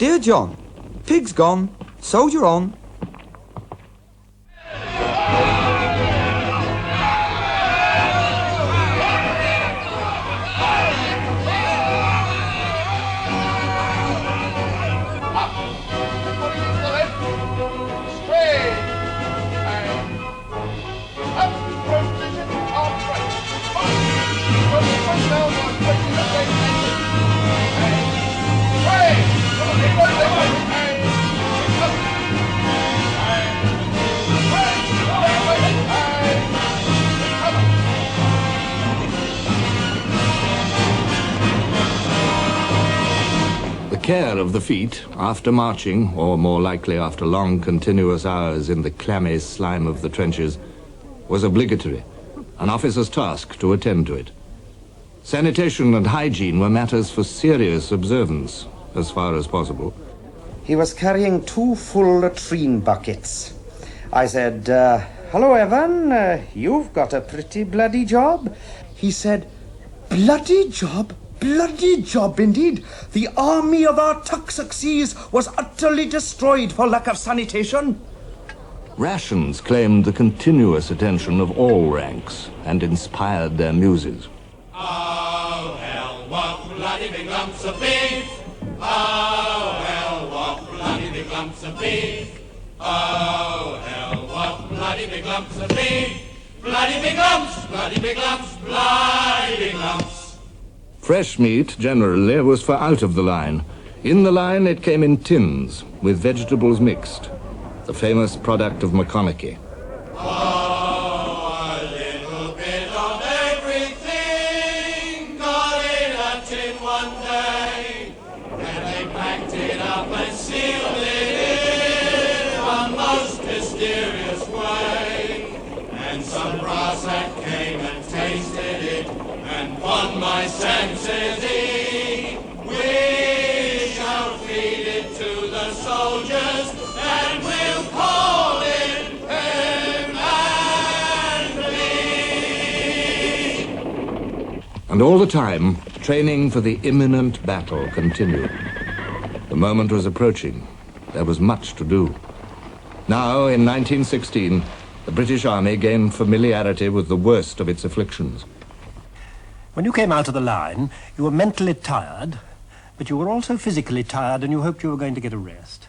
Dear John, pig's gone, soldier on. The care of the feet after marching, or more likely after long continuous hours in the clammy slime of the trenches, was obligatory, an officer's task to attend to it. Sanitation and hygiene were matters for serious observance, as far as possible. He was carrying 2 full latrine buckets. I said, hello, Evan, you've got a pretty bloody job. He said, bloody job? Bloody job indeed. The army of our Tuxaxes was utterly destroyed for lack of sanitation. Rations claimed the continuous attention of all ranks and inspired their muses. Oh, hell, what bloody big lumps of beef! Oh, hell, what bloody big lumps of beef! Oh, hell, what bloody big lumps of beef! Bloody big lumps, bloody big lumps, bloody big lumps! Fresh meat, generally, was for out of the line. In the line, it came in tins, with vegetables mixed, the famous product of McConaughey. Oh, a little bit of everything got in a tin one day, and they packed it up and sealed it in a most mysterious way. And some brass that came and tasted it, and won my senses, we shall feed it to the soldiers, and we'll call it Pen and Bleed. And all the time, training for the imminent battle continued. The moment was approaching. There was much to do. Now, in 1916, the British Army gained familiarity with the worst of its afflictions. When you came out of the line, you were mentally tired, but you were also physically tired, and you hoped you were going to get a rest.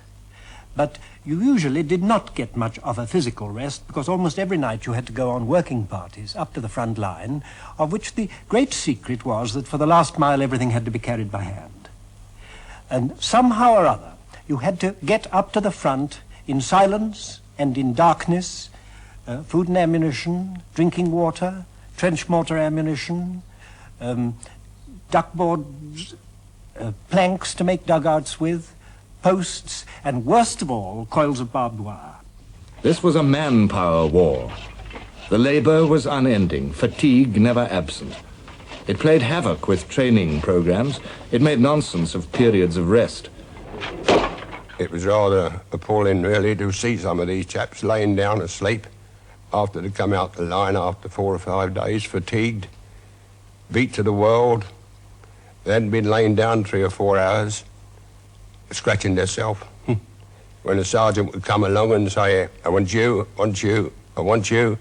But you usually did not get much of a physical rest, because almost every night you had to go on working parties up to the front line, of which the great secret was that for the last mile everything had to be carried by hand. And somehow or other, you had to get up to the front in silence and in darkness, food and ammunition, drinking water, trench mortar ammunition, duckboards, planks to make dugouts with, posts, and worst of all, coils of barbed wire. This was a manpower war. The labor was unending, fatigue never absent. It played havoc with training programs. It made nonsense of periods of rest. It was rather appalling, really, to see some of these chaps laying down asleep after they come out the line after 4 or 5 days, fatigued, beat to the world. They hadn't been laying down 3 or 4 hours, scratching themselves. When the sergeant would come along and say, I want you, I want you, I want you,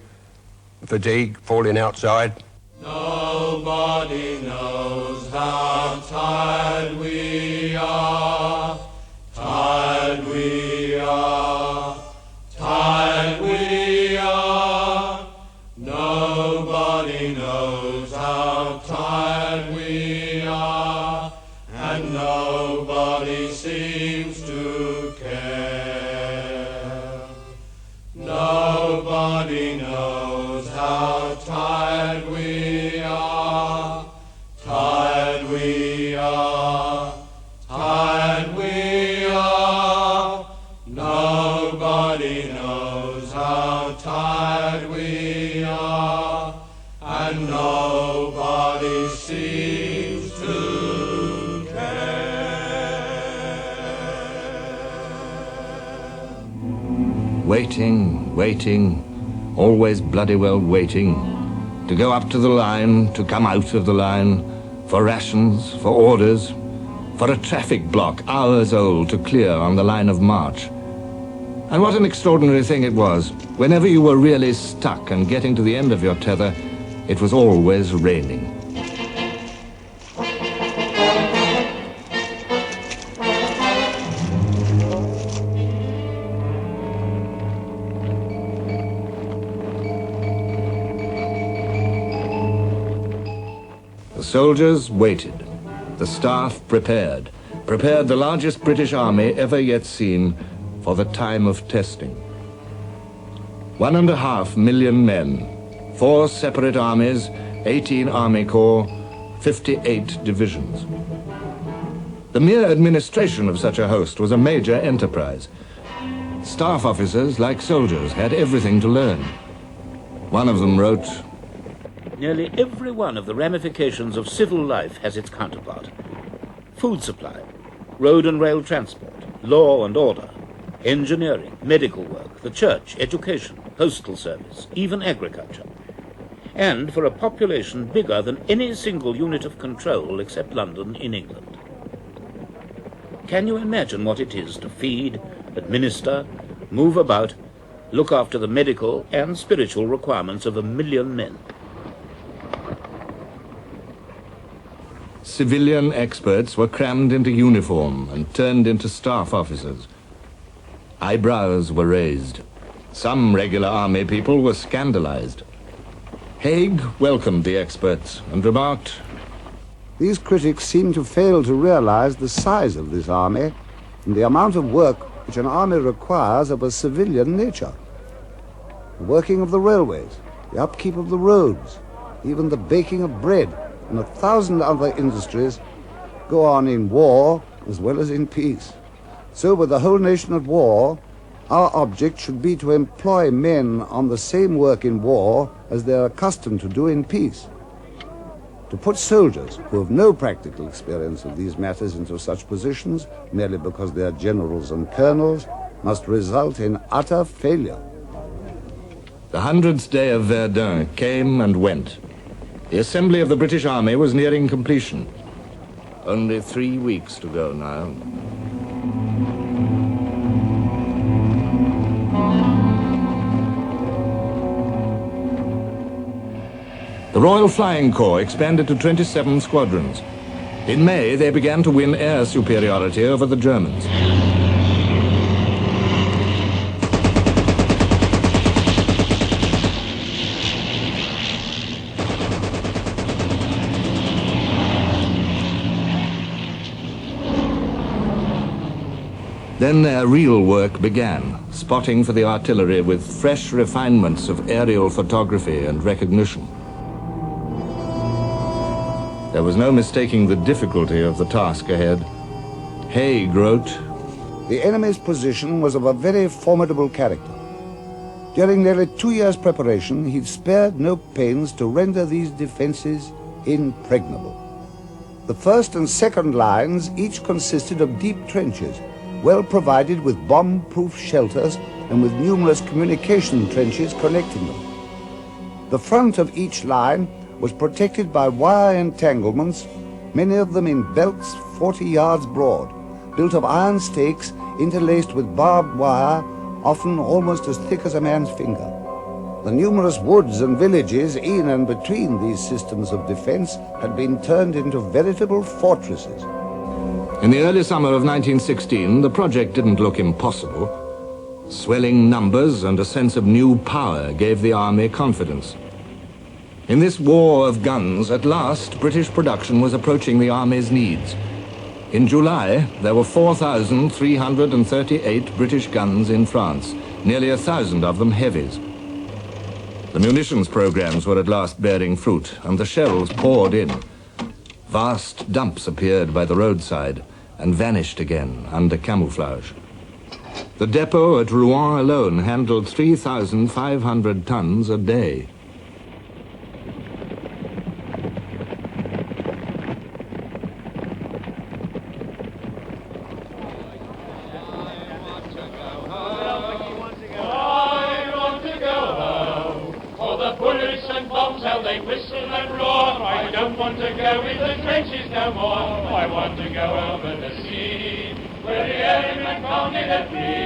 fatigue, falling outside. Nobody knows how tired we are, tired we are, tired we are. Nobody knows how tired we are, and nobody seems to care. Nobody knows how tired we are, tired we are, tired we are. Nobody knows how tired we are, and nobody seems to care. Waiting, waiting, always bloody well waiting, to go up to the line, to come out of the line, for rations, for orders, for a traffic block hours old to clear on the line of march. And what an extraordinary thing it was. Whenever you were really stuck and getting to the end of your tether, it was always raining. The soldiers waited. The staff prepared the largest British army ever yet seen for the time of testing. 1.5 million men, 4 separate armies, 18 army corps, 58 divisions. The mere administration of such a host was a major enterprise. Staff officers, like soldiers, had everything to learn. One of them wrote, "Nearly every one of the ramifications of civil life has its counterpart. Food supply, road and rail transport, law and order, engineering, medical work, the church, education, postal service, even agriculture. And for a population bigger than any single unit of control except London in England. Can you imagine what it is to feed, administer, move about, look after the medical and spiritual requirements of 1 million men?" Civilian experts were crammed into uniform and turned into staff officers. Eyebrows were raised. Some regular army people were scandalized. Haig welcomed the experts and remarked, "These critics seem to fail to realize the size of this army and the amount of work which an army requires of a civilian nature. The working of the railways, the upkeep of the roads, even the baking of bread, and 1,000 other industries go on in war as well as in peace. So with the whole nation at war, our object should be to employ men on the same work in war as they are accustomed to do in peace. To put soldiers who have no practical experience of these matters into such positions, merely because they are generals and colonels, must result in utter failure." The 100th day of Verdun came and went. The assembly of the British Army was nearing completion. Only 3 weeks to go now. The Royal Flying Corps expanded to 27 squadrons. In May, they began to win air superiority over the Germans. Then their real work began, spotting for the artillery with fresh refinements of aerial photography and recognition. There was no mistaking the difficulty of the task ahead. Haig wrote, "The enemy's position was of a very formidable character. During nearly 2 years' preparation, he'd spared no pains to render these defenses impregnable. The first and second lines each consisted of deep trenches, well provided with bomb-proof shelters and with numerous communication trenches connecting them. The front of each line was protected by wire entanglements, many of them in belts 40 yards broad, built of iron stakes interlaced with barbed wire, often almost as thick as a man's finger. The numerous woods and villages in and between these systems of defense had been turned into veritable fortresses." In the early summer of 1916, the project didn't look impossible. Swelling numbers and a sense of new power gave the army confidence. In this war of guns, at last, British production was approaching the army's needs. In July, there were 4,338 British guns in France, nearly 1,000 of them heavies. The munitions programs were at last bearing fruit, and the shells poured in. Vast dumps appeared by the roadside and vanished again under camouflage. The depot at Rouen alone handled 3,500 tons a day. They whistle and roar. I don't want to go in the trenches no more. I want to go over the sea, where the elements only the free.